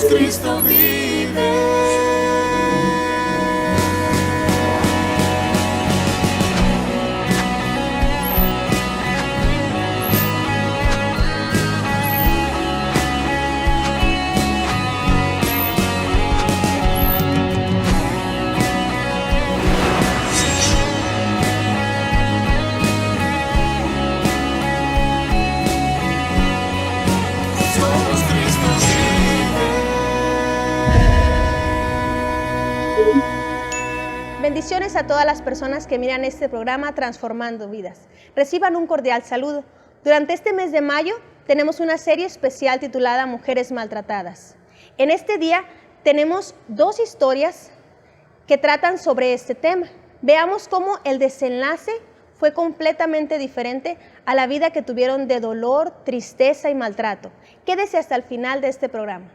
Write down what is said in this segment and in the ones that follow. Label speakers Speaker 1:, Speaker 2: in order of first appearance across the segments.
Speaker 1: Cristo vive.
Speaker 2: Bendiciones a todas las personas que miran este programa Transformando Vidas. Reciban un cordial saludo. Durante este mes de mayo tenemos una serie especial titulada Mujeres Maltratadas. En este día tenemos 2 historias que tratan sobre este tema. Veamos cómo el desenlace fue completamente diferente a la vida que tuvieron de dolor, tristeza y maltrato. Quédese hasta el final de este programa.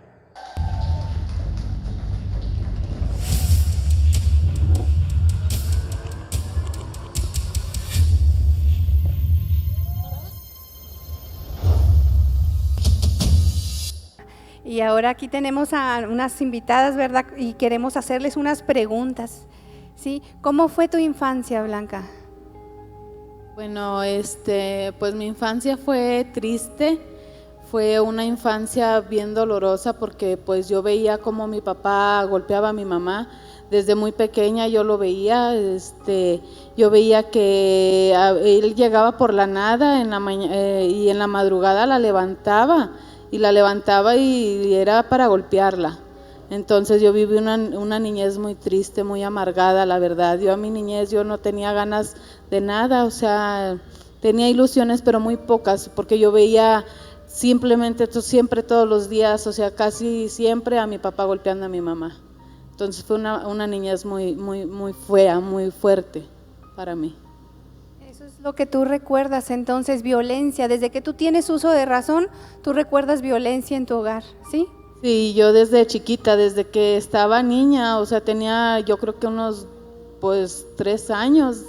Speaker 3: Y ahora aquí tenemos a unas invitadas, ¿verdad? Y queremos hacerles unas preguntas, ¿sí? ¿Cómo fue tu infancia, Blanca?
Speaker 4: Bueno, pues mi infancia fue triste, fue una infancia bien dolorosa porque pues yo veía cómo mi papá golpeaba a mi mamá. Desde muy pequeña yo lo veía, yo veía que él llegaba por la nada y en la madrugada la levantaba y era para golpearla. Entonces yo viví una niñez muy triste, muy amargada, la verdad. Yo a mi niñez yo no tenía ganas de nada, o sea, tenía ilusiones pero muy pocas, porque yo veía simplemente siempre todos los días, o sea, casi siempre a mi papá golpeando a mi mamá. Entonces fue una niñez muy, muy, muy fea, muy fuerte para mí.
Speaker 3: Eso es lo que tú recuerdas, entonces, violencia. Desde que tú tienes uso de razón, tú recuerdas violencia en tu hogar, ¿sí?
Speaker 4: Sí, yo desde chiquita, desde que estaba niña, o sea, tenía yo creo que unos 3 años,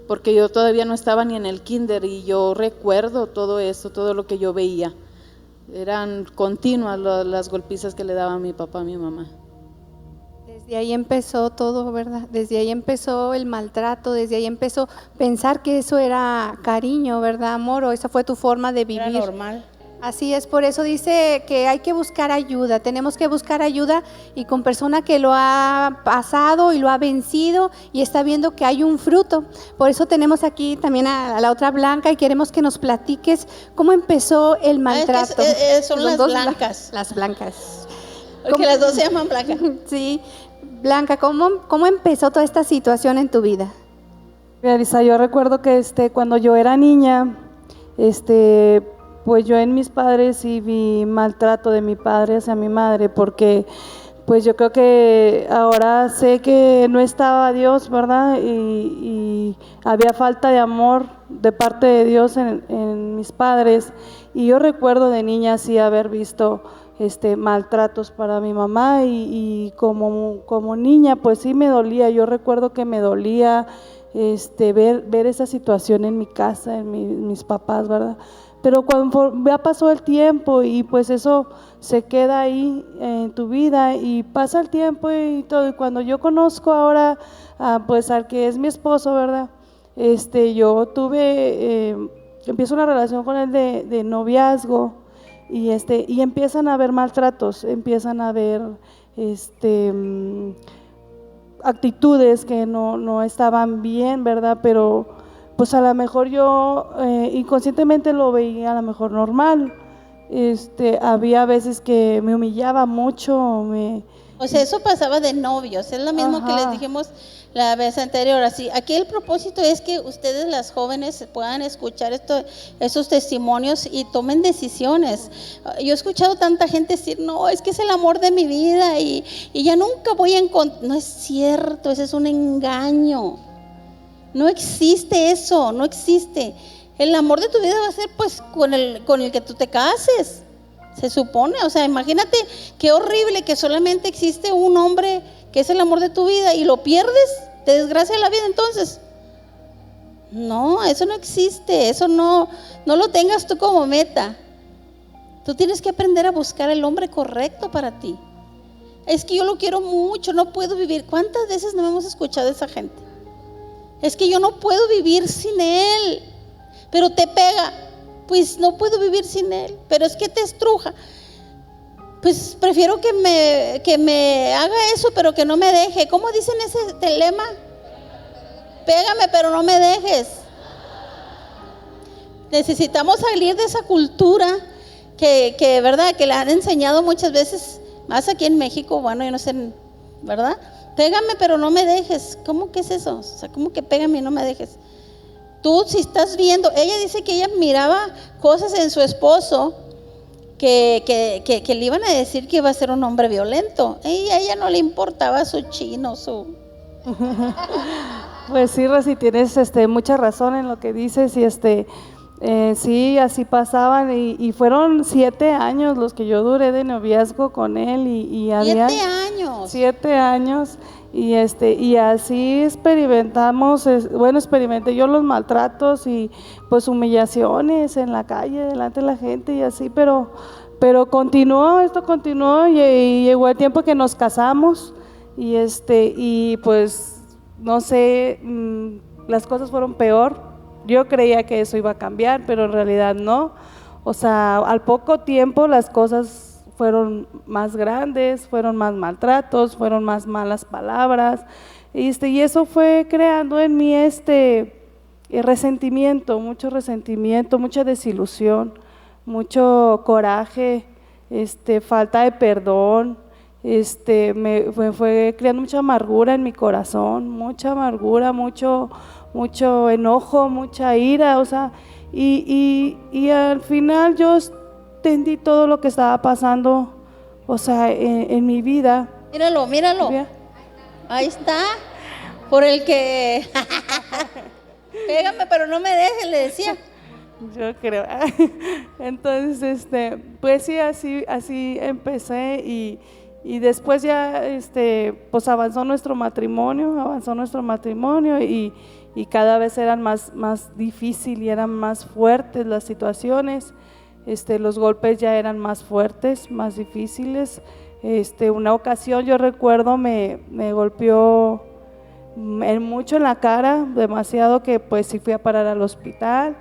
Speaker 4: porque yo todavía no estaba ni en el kinder y yo recuerdo todo eso, todo lo que yo veía. Eran continuas las golpizas que le daba mi papá a mi mamá.
Speaker 3: Desde ahí empezó todo, ¿verdad? Desde ahí empezó el maltrato, desde ahí empezó pensar que eso era cariño, ¿verdad, amor? O esa fue tu forma de vivir.
Speaker 5: Era normal.
Speaker 3: Así es, por eso dice que hay que buscar ayuda, tenemos que buscar ayuda y con persona que lo ha pasado y lo ha vencido y está viendo que hay un fruto. Por eso tenemos aquí también a la otra Blanca y queremos que nos platiques cómo empezó el maltrato.
Speaker 5: Son las blancas.
Speaker 3: Las blancas.
Speaker 5: Porque las dos se llaman Blanca.
Speaker 3: Sí, Blanca, ¿cómo empezó toda esta situación en tu vida?
Speaker 6: Mira, Lisa, yo recuerdo que cuando yo era niña, pues yo en mis padres sí vi maltrato de mi padre hacia mi madre, porque pues yo creo que ahora sé que no estaba Dios, ¿verdad? Y había falta de amor de parte de Dios en mis padres. Y yo recuerdo de niña sí haber visto maltratos para mi mamá y como niña pues sí me dolía. Yo recuerdo que me dolía ver esa situación en mi casa, en mis papás, ¿verdad? Pero cuando ya pasó el tiempo y pues eso se queda ahí en tu vida y pasa el tiempo y todo, y cuando yo conozco ahora pues al que es mi esposo, ¿verdad? Yo empiezo una relación con él de noviazgo y empiezan a haber maltratos, empiezan a haber actitudes que no estaban bien, ¿verdad? Pero pues a lo mejor yo inconscientemente lo veía a lo mejor normal. Había veces que me humillaba mucho.
Speaker 5: O sea, eso pasaba de novios, es lo mismo. Ajá. Que les dijimos la vez anterior. Así, aquí el propósito es que ustedes, las jóvenes, puedan escuchar esos testimonios y tomen decisiones. Yo he escuchado tanta gente decir, no, es que es el amor de mi vida y ya nunca voy a encontrar. No es cierto, ese es un engaño. No existe eso, no existe. El amor de tu vida va a ser pues con el que tú te cases, se supone. O sea, imagínate qué horrible que solamente existe un hombre que es el amor de tu vida y lo pierdes, te desgracia la vida entonces. No, eso no existe, eso no lo tengas tú como meta. Tú tienes que aprender a buscar el hombre correcto para ti. Es que yo lo quiero mucho, no puedo vivir. ¿Cuántas veces no hemos escuchado a esa gente? Es que yo no puedo vivir sin él, pero te pega. Pues no puedo vivir sin él, pero es que te estruja. Pues prefiero que me haga eso, pero que no me deje. ¿Cómo dicen ese lema? Pégame, pero no me dejes. Necesitamos salir de esa cultura que verdad, que la han enseñado muchas veces, más aquí en México, bueno, yo no sé, ¿verdad? Pégame, pero no me dejes. ¿Cómo que es eso? O sea, ¿cómo que pégame y no me dejes? Tú si estás viendo, ella dice que ella miraba cosas en su esposo que le iban a decir que iba a ser un hombre violento. Y a ella no le importaba su chino, su...
Speaker 6: Pues sí, Rosy, tienes mucha razón en lo que dices y sí, así pasaban y fueron 7 años los que yo duré de noviazgo con él y había
Speaker 5: 7 años.
Speaker 6: 7 años y así experimentamos, experimenté yo los maltratos y pues humillaciones en la calle delante de la gente y así, pero esto continuó y llegó el tiempo que nos casamos y pues no sé, las cosas fueron peor. Yo creía que eso iba a cambiar, pero en realidad no. O sea, al poco tiempo las cosas fueron más grandes, fueron más maltratos, fueron más malas palabras. Y eso fue creando en mí resentimiento, mucha desilusión, mucho coraje, falta de perdón. Me fue creando mucha amargura en mi corazón, mucha amargura, mucho enojo, mucha ira, o sea, y al final yo entendí todo lo que estaba pasando, o sea, en mi vida.
Speaker 5: Míralo.
Speaker 6: ¿Vea?
Speaker 5: Ahí está, por el que pégame pero no me dejes, le decía.
Speaker 6: Yo creo. Entonces, pues sí, así empecé y después ya, pues avanzó nuestro matrimonio y cada vez eran más difícil y eran más fuertes las situaciones, los golpes ya eran más fuertes, más difíciles. Una ocasión yo recuerdo me golpeó mucho en la cara, demasiado que pues sí fui a parar al hospital.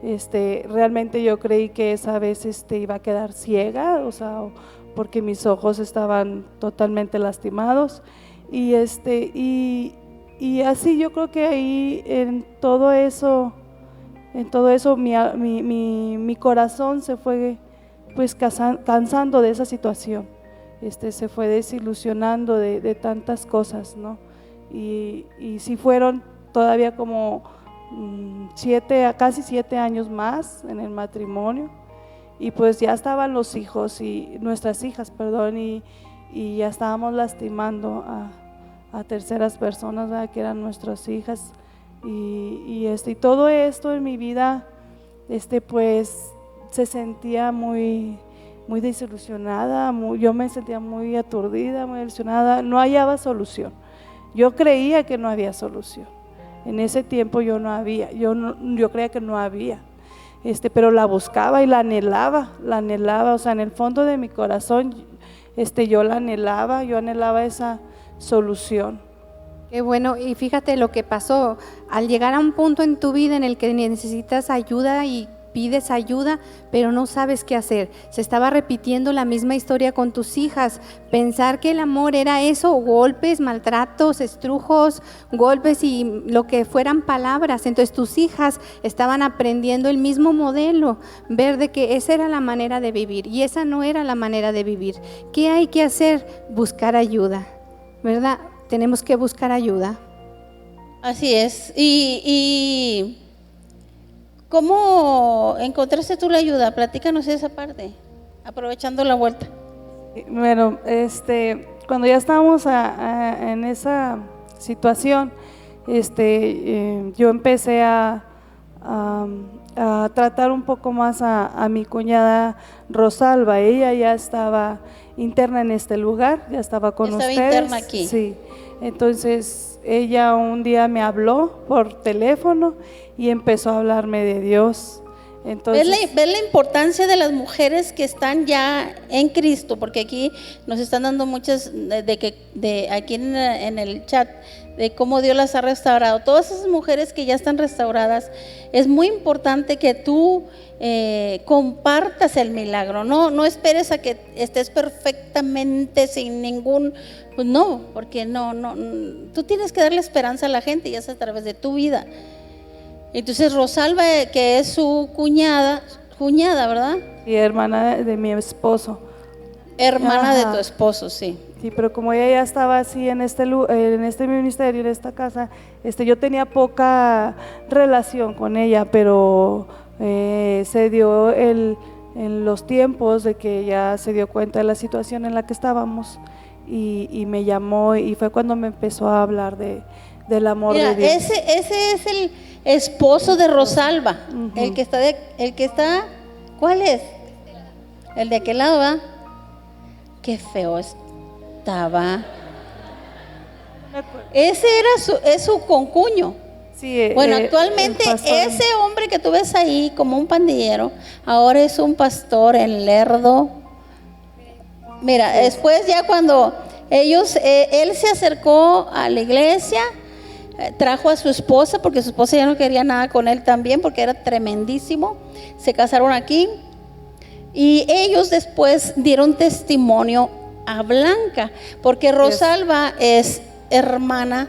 Speaker 6: Realmente yo creí que esa vez iba a quedar ciega, o sea, porque mis ojos estaban totalmente lastimados y así yo creo que ahí en todo eso mi corazón se fue pues cansando de esa situación, se fue desilusionando de tantas cosas, ¿no? Y sí fueron todavía como casi 7 años más en el matrimonio. Y pues ya estaban los hijos y nuestras hijas, perdón, y ya estábamos lastimando a terceras personas, ¿verdad? Que eran nuestras hijas y todo esto en mi vida, pues se sentía muy desilusionada, yo me sentía muy aturdida, muy desilusionada, no hallaba solución. Yo creía que no había solución. En ese tiempo yo creía que no había. Pero la buscaba y la anhelaba, o sea, en el fondo de mi corazón, yo anhelaba esa solución.
Speaker 3: Qué bueno, y fíjate lo que pasó, al llegar a un punto en tu vida en el que necesitas ayuda y pides ayuda, pero no sabes qué hacer. Se estaba repitiendo la misma historia con tus hijas. Pensar que el amor era eso, golpes, maltratos, estrujos, golpes y lo que fueran palabras. Entonces tus hijas estaban aprendiendo el mismo modelo, ver de que esa era la manera de vivir y esa no era la manera de vivir. ¿Qué hay que hacer? Buscar ayuda, ¿verdad? Tenemos que buscar ayuda.
Speaker 5: Así es. Y ¿cómo encontraste tú la ayuda? Platícanos esa parte, aprovechando la vuelta.
Speaker 6: Bueno, cuando ya estábamos en esa situación, yo empecé a tratar un poco más a mi cuñada Rosalba. Ella ya estaba interna en este lugar, ya estaba con ustedes.
Speaker 5: Estaba interna aquí.
Speaker 6: Sí, entonces ella un día me habló por teléfono y empezó a hablarme de Dios. Entonces,
Speaker 5: ¿Ves la importancia de las mujeres que están ya en Cristo? Porque aquí nos están dando muchas aquí en el chat de cómo Dios las ha restaurado. Todas esas mujeres que ya están restauradas, es muy importante que tú compartas el milagro. No esperes a que estés perfectamente sin ningún, pues no, porque no, tú tienes que darle esperanza a la gente y es a través de tu vida. Entonces Rosalba, que es su cuñada, ¿verdad?
Speaker 6: y hermana de mi esposo.
Speaker 5: Hermana
Speaker 6: Ajá.
Speaker 5: de tu esposo, sí.
Speaker 6: Sí, pero como ella ya estaba así en este ministerio, en esta casa, yo tenía poca relación con ella, pero se dio en los tiempos de que ella se dio cuenta de la situación en la que estábamos y me llamó y fue cuando me empezó a hablar del amor
Speaker 5: Mira,
Speaker 6: de Dios.
Speaker 5: ese es el esposo de Rosalba, el que está, ¿cuál es? El de aquel lado, ¿va? Qué feo estaba. Ese es su concuño.
Speaker 6: Sí,
Speaker 5: Bueno,
Speaker 6: el
Speaker 5: actualmente
Speaker 6: pastor.
Speaker 5: ese hombre que tú ves ahí como un pandillero, ahora es un pastor en Lerdo. Mira, después ya cuando él se acercó a la iglesia, trajo a su esposa, porque su esposa ya no quería nada con él también, porque era tremendísimo. Se casaron aquí y ellos después dieron testimonio a Blanca, porque Rosalba es hermana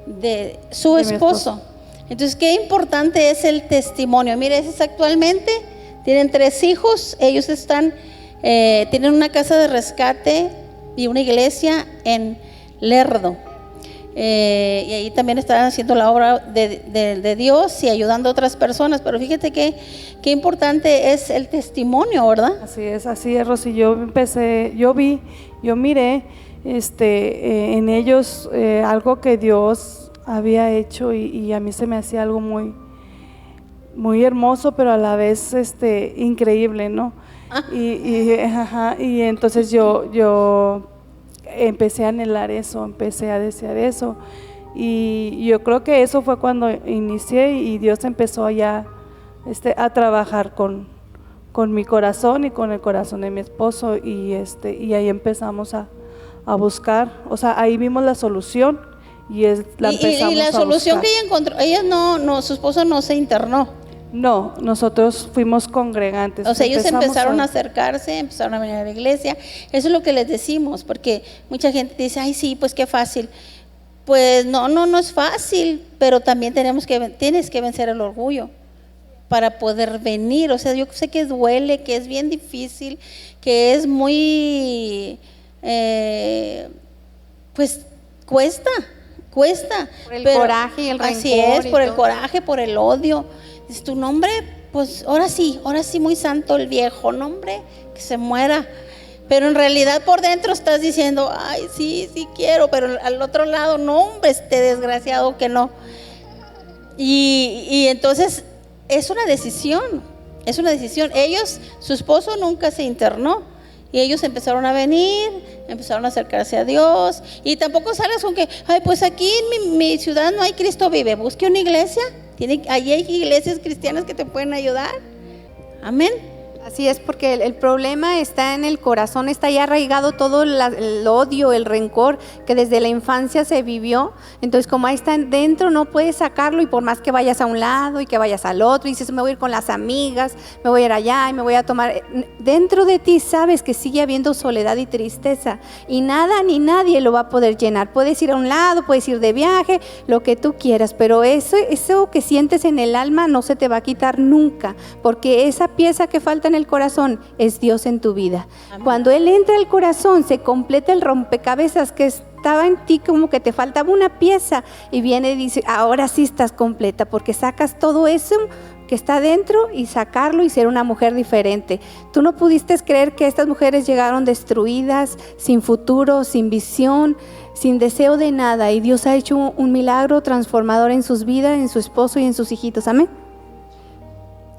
Speaker 5: de su
Speaker 6: De mi
Speaker 5: esposo. Entonces, qué importante es el testimonio. Mire, esos actualmente tienen 3 hijos, ellos tienen una casa de rescate y una iglesia en Lerdo. Y ahí también están haciendo la obra de Dios y ayudando a otras personas. Pero fíjate qué importante es el testimonio, ¿verdad?
Speaker 6: Así es, Rosy. Yo miré en ellos algo que Dios había hecho y a mí se me hacía algo muy, muy hermoso, pero a la vez increíble, ¿no? Y entonces yo empecé a anhelar eso, empecé a desear eso y yo creo que eso fue cuando inicié y Dios empezó ya a trabajar con mi corazón y con el corazón de mi esposo y ahí empezamos a buscar, o sea, ahí vimos la solución y empezamos
Speaker 5: y la
Speaker 6: a
Speaker 5: solución
Speaker 6: buscar.
Speaker 5: que ella encontró, su esposo no se internó.
Speaker 6: No, nosotros fuimos congregantes.
Speaker 5: O sea, ellos
Speaker 6: Empezamos
Speaker 5: empezaron a acercarse, empezaron a venir a la iglesia. Eso es lo que les decimos, porque mucha gente dice, ay, sí, pues qué fácil. Pues no es fácil, pero también tienes que vencer el orgullo para poder venir. O sea, yo sé que duele, que es bien difícil, que es muy, pues cuesta.
Speaker 3: Por el coraje y el
Speaker 5: así
Speaker 3: rencor
Speaker 5: es,
Speaker 3: y
Speaker 5: por el
Speaker 3: todo.
Speaker 5: coraje, por el odio. Dices, tu nombre, pues ahora sí, muy santo el viejo, nombre, que se muera. Pero en realidad por dentro estás diciendo, ay, sí quiero, pero al otro lado, no, hombre, este desgraciado que no. Y entonces es una decisión. Su esposo nunca se internó. Y ellos empezaron a venir, empezaron a acercarse a Dios. Y tampoco sales con que, ay, pues aquí en mi ciudad no hay Cristo vive. Busque una iglesia. Allí hay iglesias cristianas que te pueden ayudar. Amén.
Speaker 3: Así es, porque el problema está en el corazón, está ahí arraigado todo el odio, el rencor que desde la infancia se vivió. Entonces, como ahí está dentro, no puedes sacarlo y por más que vayas a un lado y que vayas al otro, y dices, me voy a ir con las amigas, me voy a ir allá y me voy a tomar. Dentro de ti sabes que sigue habiendo soledad y tristeza y nada ni nadie lo va a poder llenar. Puedes ir a un lado, puedes ir de viaje, lo que tú quieras, pero eso que sientes en el alma no se te va a quitar nunca, porque esa pieza que falta en el corazón es Dios en tu vida. Amén. Cuando Él entra al corazón se completa el rompecabezas que estaba en ti, como que te faltaba una pieza y viene y dice, ahora sí estás completa, porque sacas todo eso que está dentro y sacarlo y ser una mujer diferente. Tú no pudiste creer que estas mujeres llegaron destruidas, sin futuro, sin visión, sin deseo de nada, y Dios ha hecho un milagro transformador en sus vidas, en su esposo y en sus hijitos. Amén.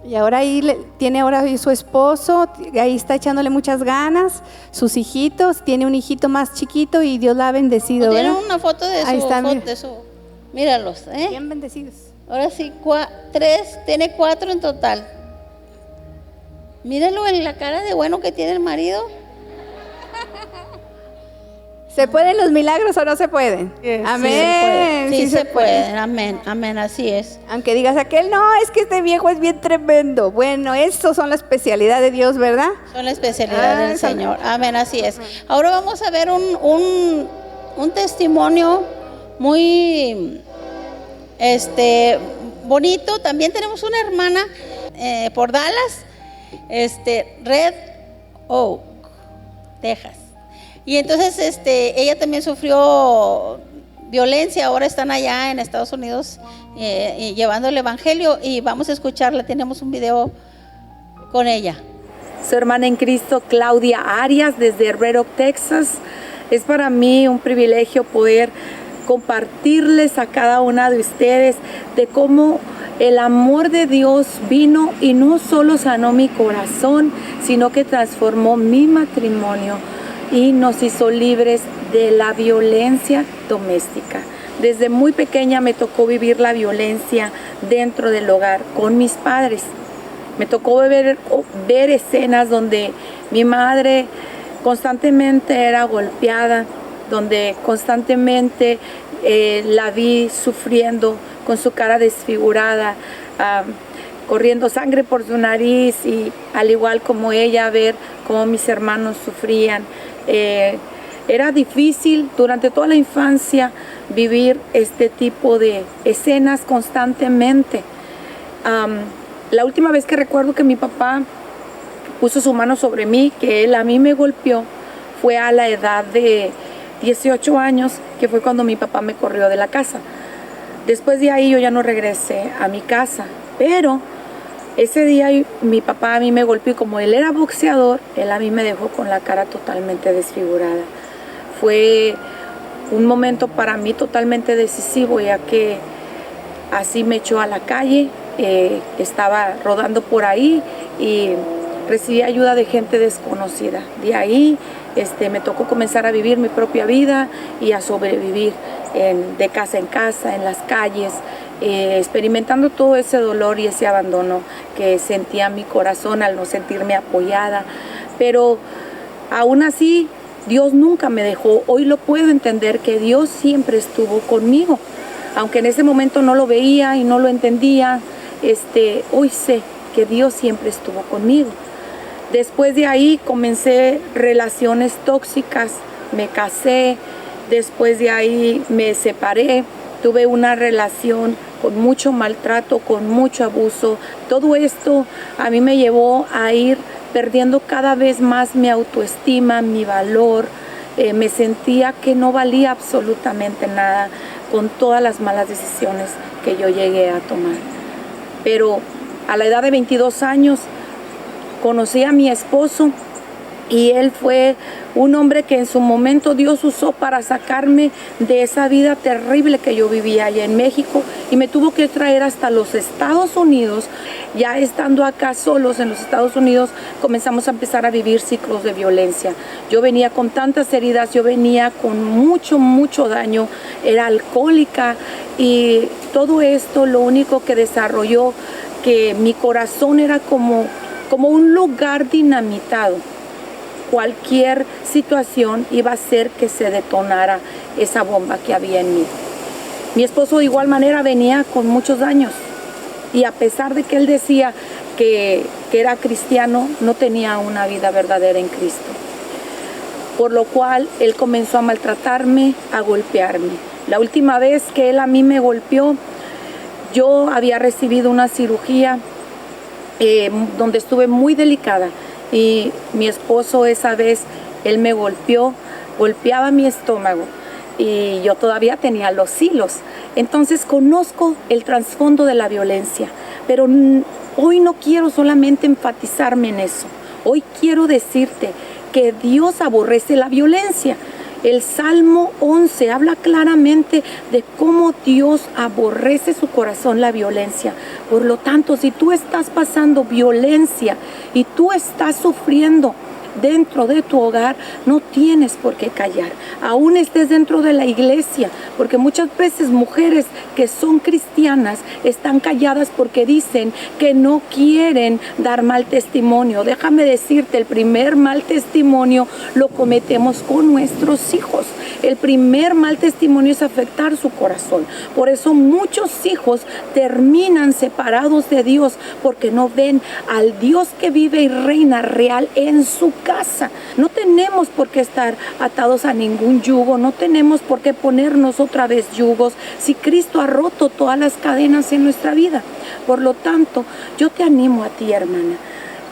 Speaker 3: Y ahora tiene su esposo, ahí está echándole muchas ganas, sus hijitos, tiene un hijito más chiquito y Dios la ha bendecido.
Speaker 5: Tiene una foto de su, míralos,
Speaker 3: Bien bendecidos.
Speaker 5: Ahora sí, 3, tiene 4 en total. Míralo en la cara de bueno que tiene el marido.
Speaker 3: ¿Se pueden los milagros o no se pueden? Amén.
Speaker 5: Sí se pueden. Amén, amén, así es.
Speaker 3: Aunque digas aquel, no, es que este viejo es bien tremendo. Bueno, eso son la especialidad de Dios, ¿verdad?
Speaker 5: Son la especialidad del Señor. Amén, así es. Ahora vamos a ver un testimonio muy bonito. También tenemos una hermana por Dallas, Red Oak, Texas. Y entonces ella también sufrió violencia. Ahora están allá en Estados Unidos llevando el evangelio, y vamos a escucharla. Tenemos un video con ella.
Speaker 7: Su hermana en Cristo, Claudia Arias, desde Red Oak, Texas. Es para mí un privilegio poder compartirles a cada una de ustedes de cómo el amor de Dios vino y no solo sanó mi corazón, sino que transformó mi matrimonio y nos hizo libres de la violencia doméstica. Desde muy pequeña me tocó vivir la violencia dentro del hogar con mis padres. Me tocó ver escenas donde mi madre constantemente era golpeada, donde constantemente la vi sufriendo con su cara desfigurada, corriendo sangre por su nariz, y al igual como ella, ver cómo mis hermanos sufrían. Era difícil durante toda la infancia vivir este tipo de escenas constantemente. La última vez que recuerdo que mi papá puso su mano sobre mí, que él a mí me golpeó, fue a la edad de 18 años, que fue cuando mi papá me corrió de la casa. Después de ahí yo ya no regresé a mi casa, pero ese día mi papá a mí me golpeó, y como él era boxeador, él a mí me dejó con la cara totalmente desfigurada. Fue un momento para mí totalmente decisivo, ya que así me echó a la calle. Estaba rodando por ahí y recibí ayuda de gente desconocida. De ahí me tocó comenzar a vivir mi propia vida y a sobrevivir de casa en casa, en las calles, experimentando todo ese dolor y ese abandono que sentía mi corazón al no sentirme apoyada. Pero aún así, Dios nunca me dejó. Hoy lo puedo entender, que Dios siempre estuvo conmigo. Aunque en ese momento no lo veía y no lo entendía, hoy sé que Dios siempre estuvo conmigo. Después de ahí comencé relaciones tóxicas, me casé, después de ahí me separé, tuve una relación con mucho maltrato, con mucho abuso. Todo esto a mí me llevó a ir perdiendo cada vez más mi autoestima, mi valor. Me sentía que no valía absolutamente nada con todas las malas decisiones que yo llegué a tomar. Pero a la edad de 22 años conocí a mi esposo, y él fue un hombre que en su momento Dios usó para sacarme de esa vida terrible que yo vivía allá en México, y me tuvo que traer hasta los Estados Unidos. Ya estando acá solos en los Estados Unidos, comenzamos a empezar a vivir ciclos de violencia. Yo venía con tantas heridas, yo venía con mucho daño, era alcohólica, y todo esto lo único que desarrolló que mi corazón era como un lugar dinamitado. Cualquier situación iba a hacer que se detonara esa bomba que había en mí. Mi esposo de igual manera venía con muchos daños, y a pesar de que él decía que era cristiano, no tenía una vida verdadera en Cristo. Por lo cual él comenzó a maltratarme, a golpearme. La última vez que él a mí me golpeó, yo había recibido una cirugía donde estuve muy delicada, y mi esposo esa vez, él me golpeaba mi estómago, y yo todavía tenía los hilos. Entonces conozco el trasfondo de la violencia, pero hoy no quiero solamente enfatizarme en eso. Hoy quiero decirte que Dios aborrece la violencia. El Salmo 11 habla claramente de cómo Dios aborrece su corazón la violencia. Por lo tanto, si tú estás pasando violencia y tú estás sufriendo dentro de tu hogar, no tienes por qué callar. Aún estés dentro de la iglesia, porque muchas veces mujeres que son cristianas están calladas porque dicen que no quieren dar mal testimonio. Déjame decirte, el primer mal testimonio lo cometemos con nuestros hijos. El primer mal testimonio es afectar su corazón. Por eso muchos hijos terminan separados de Dios, porque no ven al Dios que vive y reina real en su casa. No tenemos por qué estar atados a ningún yugo, no tenemos por qué ponernos otra vez yugos si Cristo ha roto todas las cadenas en nuestra vida. Por lo tanto, yo te animo a ti, hermana,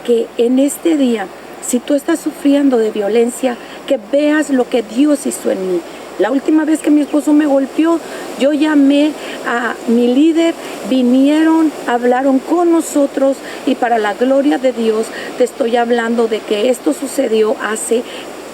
Speaker 7: que en este día, si tú estás sufriendo de violencia, que veas lo que Dios hizo en mí. La última vez que mi esposo me golpeó, yo llamé a mi líder, vinieron, hablaron con nosotros, y para la gloria de Dios te estoy hablando de que esto sucedió hace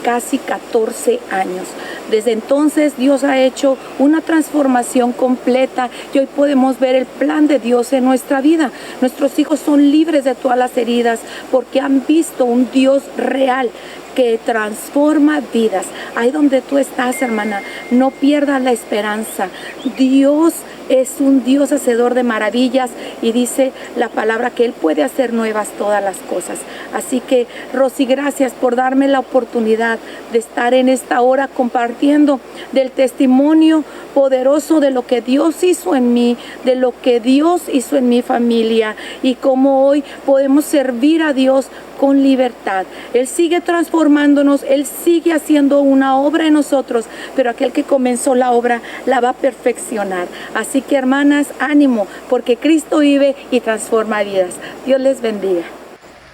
Speaker 7: casi 14 años. Desde entonces Dios ha hecho una transformación completa y hoy podemos ver el plan de Dios en nuestra vida. Nuestros hijos son libres de todas las heridas porque han visto un Dios real que transforma vidas. Ahí donde tú estás, hermana, no pierdas la esperanza. Dios es un Dios hacedor de maravillas y dice la palabra que Él puede hacer nuevas todas las cosas. Así que, Rosy, gracias por darme la oportunidad de estar en esta hora compartiendo del testimonio poderoso de lo que Dios hizo en mí, de lo que Dios hizo en mi familia y cómo hoy podemos servir a Dios con libertad. Él sigue transformándonos, Él sigue haciendo una obra en nosotros, pero aquel que comenzó la obra la va a perfeccionar. Así que, hermanas, ánimo, porque Cristo vive y transforma vidas. Dios les bendiga.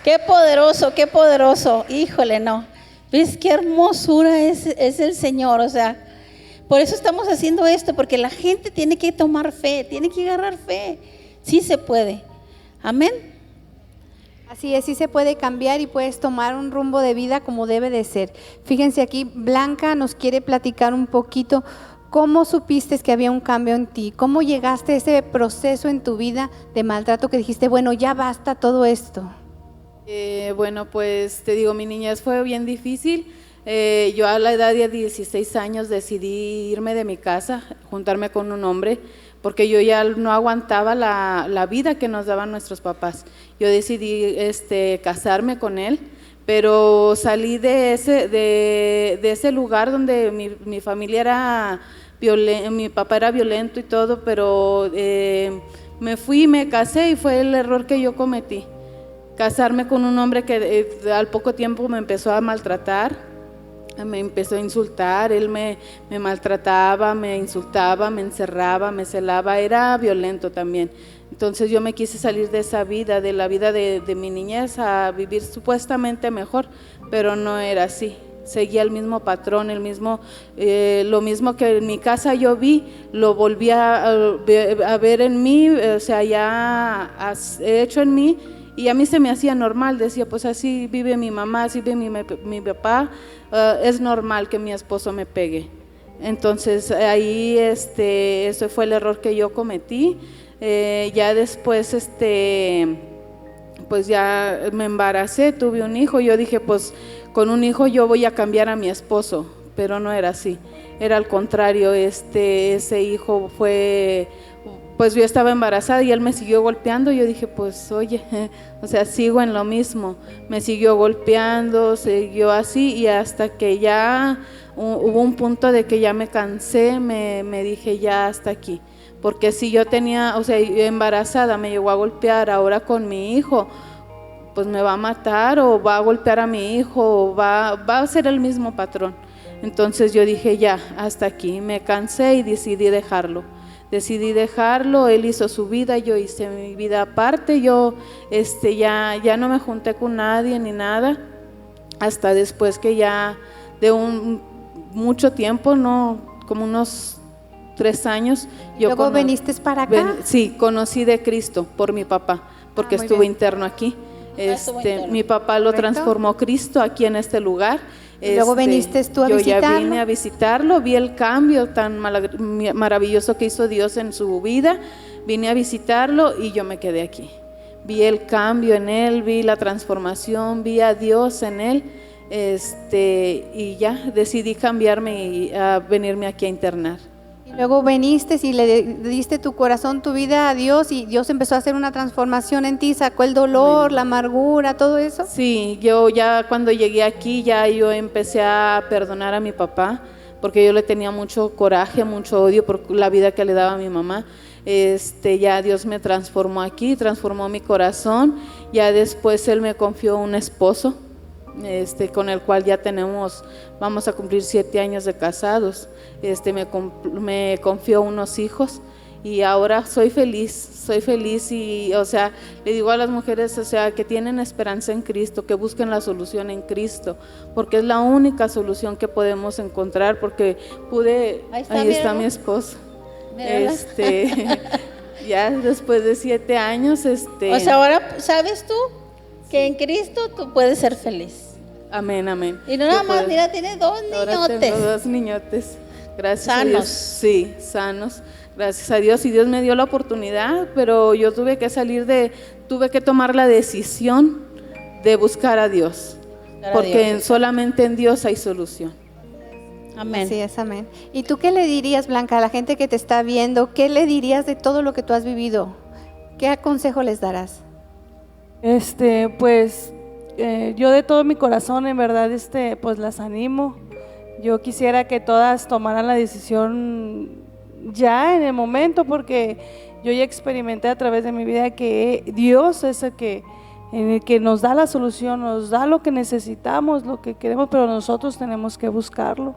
Speaker 5: Qué poderoso, híjole, no. ¿Ves qué hermosura es el Señor? O sea, por eso estamos haciendo esto, porque la gente tiene que tomar fe, tiene que agarrar fe. Sí se puede. Amén.
Speaker 3: Así es, sí se puede cambiar y puedes tomar un rumbo de vida como debe de ser. Fíjense aquí, Blanca nos quiere platicar un poquito cómo supiste que había un cambio en ti, cómo llegaste a ese proceso en tu vida de maltrato que dijiste, bueno, ya basta todo esto.
Speaker 4: Bueno, pues te digo, mi niñez fue bien difícil. Yo a la edad de 16 años decidí irme de mi casa, juntarme con un hombre, porque yo ya no aguantaba la vida que nos daban nuestros papás. Yo decidí casarme con él, pero salí de ese lugar donde mi familia era violenta, mi papá era violento y todo, pero me fui, me casé y fue el error que yo cometí. Casarme con un hombre que al poco tiempo me empezó a maltratar, me empezó a insultar, él me maltrataba, me insultaba, me encerraba, me celaba, era violento también. Entonces yo me quise salir de esa vida, de la vida de mi niñez, a vivir supuestamente mejor, pero no era así. Seguía el mismo patrón, lo mismo que en mi casa yo vi, lo volví a ver en mí, o sea, ya hecho en mí. Y a mí se me hacía normal, decía, pues así vive mi mamá, así vive mi papá, es normal que mi esposo me pegue. Entonces ahí ese fue el error que yo cometí. Ya después pues ya me embaracé, tuve un hijo, yo dije, pues con un hijo yo voy a cambiar a mi esposo, pero no era así, era al contrario. Ese hijo fue, pues yo estaba embarazada y él me siguió golpeando. Yo dije, pues oye, o sea, sigo en lo mismo. Me siguió golpeando, siguió así, y hasta que ya hubo un punto de que ya me cansé, me dije, ya hasta aquí. Porque si yo tenía, o sea, embarazada me llegó a golpear, ahora con mi hijo, pues me va a matar o va a golpear a mi hijo, o va a ser el mismo patrón. Entonces yo dije, ya, hasta aquí. Me cansé y decidí dejarlo. Él hizo su vida, yo hice mi vida aparte. Yo ya no me junté con nadie ni nada, hasta después que ya de mucho tiempo, no, como unos 3 años.
Speaker 3: ¿Luego viniste para acá?
Speaker 4: Sí, conocí de Cristo por mi papá, porque estuve interno aquí. Mi papá lo transformó Cristo aquí en este lugar.
Speaker 3: Luego viniste tú a visitarlo.
Speaker 4: Yo ya vine a visitarlo, vi el cambio tan maravilloso que hizo Dios en su vida, vine a visitarlo y yo me quedé aquí. Vi el cambio en él, vi la transformación, vi a Dios en él, y ya decidí cambiarme y a venirme aquí a internar.
Speaker 3: Y luego viniste y le diste tu corazón, tu vida a Dios, y Dios empezó a hacer una transformación en ti, sacó el dolor, la amargura, todo eso.
Speaker 4: Sí, yo ya cuando llegué aquí ya yo empecé a perdonar a mi papá, porque yo le tenía mucho coraje, mucho odio por la vida que le daba a mi mamá. Ya Dios me transformó aquí, transformó mi corazón. Ya después Él me confió un esposo, con el cual ya vamos a cumplir 7 años de casados. Me confió unos hijos y ahora soy feliz y, o sea, le digo a las mujeres, o sea, que tienen esperanza en Cristo, que busquen la solución en Cristo, porque es la única solución que podemos encontrar, porque ahí está mi esposo. Ya después de 7 años,
Speaker 5: O sea, ahora sabes tú que en Cristo tú puedes ser feliz.
Speaker 4: Amén, amén.
Speaker 5: Y no nada más, mira, tiene 2
Speaker 4: Ahora
Speaker 5: niñotes.
Speaker 4: tengo 2 niñotes. Gracias
Speaker 5: Sanos.
Speaker 4: a Dios. Sí, sanos. Gracias a Dios. Y Dios me dio la oportunidad, pero yo tuve que tomar la decisión de buscar a Dios. Porque solamente en Dios hay solución.
Speaker 5: Amén.
Speaker 3: Así es, amén. ¿Y tú qué le dirías, Blanca, a la gente que te está viendo? ¿Qué le dirías de todo lo que tú has vivido? ¿Qué consejo les darás?
Speaker 6: Pues yo de todo mi corazón, en verdad, pues las animo. Yo quisiera que todas tomaran la decisión ya en el momento, porque yo ya experimenté a través de mi vida que Dios es el que nos da la solución, nos da lo que necesitamos, lo que queremos, pero nosotros tenemos que buscarlo.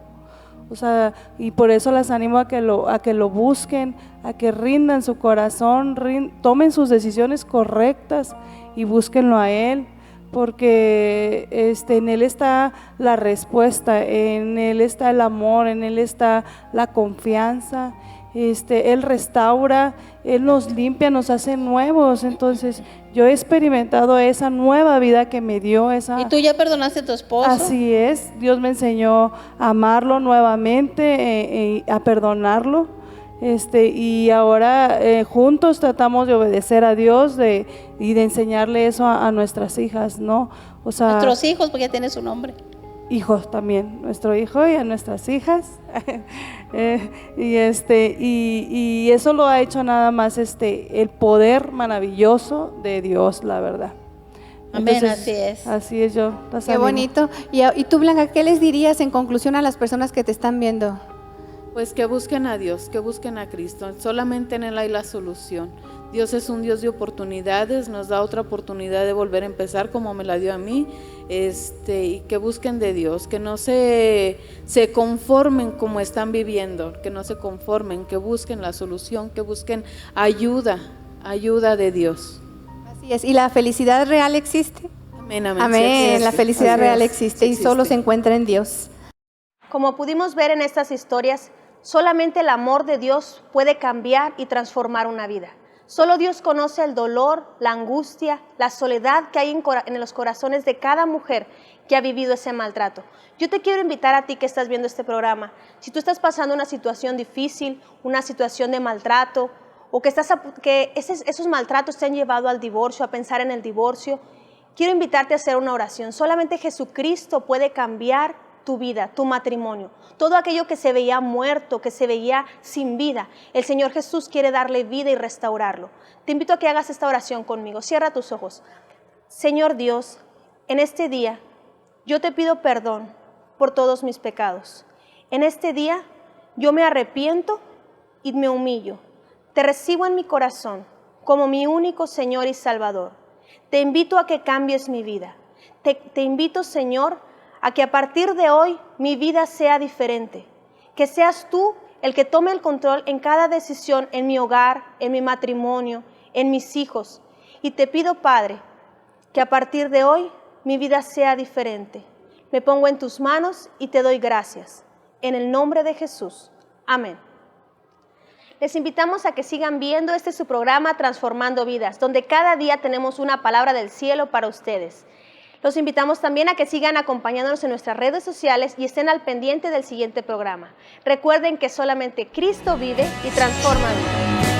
Speaker 6: O sea, y por eso las animo a que lo busquen, a que rindan su corazón, tomen sus decisiones correctas y búsquenlo a Él, porque en Él está la respuesta, en Él está el amor, en Él está la confianza. Él restaura, Él nos limpia, nos hace nuevos. Entonces yo he experimentado esa nueva vida que me dio esa.
Speaker 5: ¿Y tú ya perdonaste a tu esposo?
Speaker 6: Así es, Dios me enseñó a amarlo nuevamente, a perdonarlo. Y ahora juntos tratamos de obedecer a Dios y de enseñarle eso a nuestras hijas, ¿no? O sea,
Speaker 5: Nuestros hijos, porque ya tiene su nombre.
Speaker 6: Hijos también, nuestro hijo y a nuestras hijas. Y eso lo ha hecho nada más el poder maravilloso de Dios, la verdad.
Speaker 5: Amén,
Speaker 6: Entonces,
Speaker 5: así es.
Speaker 6: Así es, yo las
Speaker 3: Qué
Speaker 6: animo.
Speaker 3: bonito. Y tú, Blanca, ¿qué les dirías en conclusión a las personas que te están viendo?
Speaker 4: Pues que busquen a Dios, que busquen a Cristo. Solamente en Él hay la solución. Dios es un Dios de oportunidades, nos da otra oportunidad de volver a empezar como me la dio a mí. Y que busquen de Dios, que no se conformen como están viviendo, que no se conformen, que busquen la solución, que busquen ayuda de Dios.
Speaker 3: Así es. ¿Y la felicidad real existe?
Speaker 4: Amén, amén.
Speaker 3: Amén.
Speaker 4: Sí,
Speaker 3: La felicidad
Speaker 4: así
Speaker 3: real
Speaker 4: es,
Speaker 3: existe
Speaker 4: sí
Speaker 3: y solo se encuentra en Dios.
Speaker 2: Como pudimos ver en estas historias, solamente el amor de Dios puede cambiar y transformar una vida. Solo Dios conoce el dolor, la angustia, la soledad que hay en los corazones de cada mujer que ha vivido ese maltrato. Yo te quiero invitar a ti que estás viendo este programa. Si tú estás pasando una situación difícil, una situación de maltrato, o que esos maltratos te han llevado al divorcio, a pensar en el divorcio, quiero invitarte a hacer una oración. Solamente Jesucristo puede cambiar tu vida, tu matrimonio, todo aquello que se veía muerto, que se veía sin vida. El Señor Jesús quiere darle vida y restaurarlo. Te invito a que hagas esta oración conmigo. Cierra tus ojos. Señor Dios, en este día yo te pido perdón por todos mis pecados. En este día yo me arrepiento y me humillo. Te recibo en mi corazón como mi único Señor y Salvador. Te invito a que cambies mi vida. Te invito, Señor, a que a partir de hoy mi vida sea diferente, que seas tú el que tome el control en cada decisión en mi hogar, en mi matrimonio, en mis hijos. Y te pido, Padre, que a partir de hoy mi vida sea diferente. Me pongo en tus manos y te doy gracias. En el nombre de Jesús. Amén. Les invitamos a que sigan viendo su programa Transformando Vidas, donde cada día tenemos una palabra del cielo para ustedes. Los invitamos también a que sigan acompañándonos en nuestras redes sociales y estén al pendiente del siguiente programa. Recuerden que solamente Cristo vive y transforma vidas.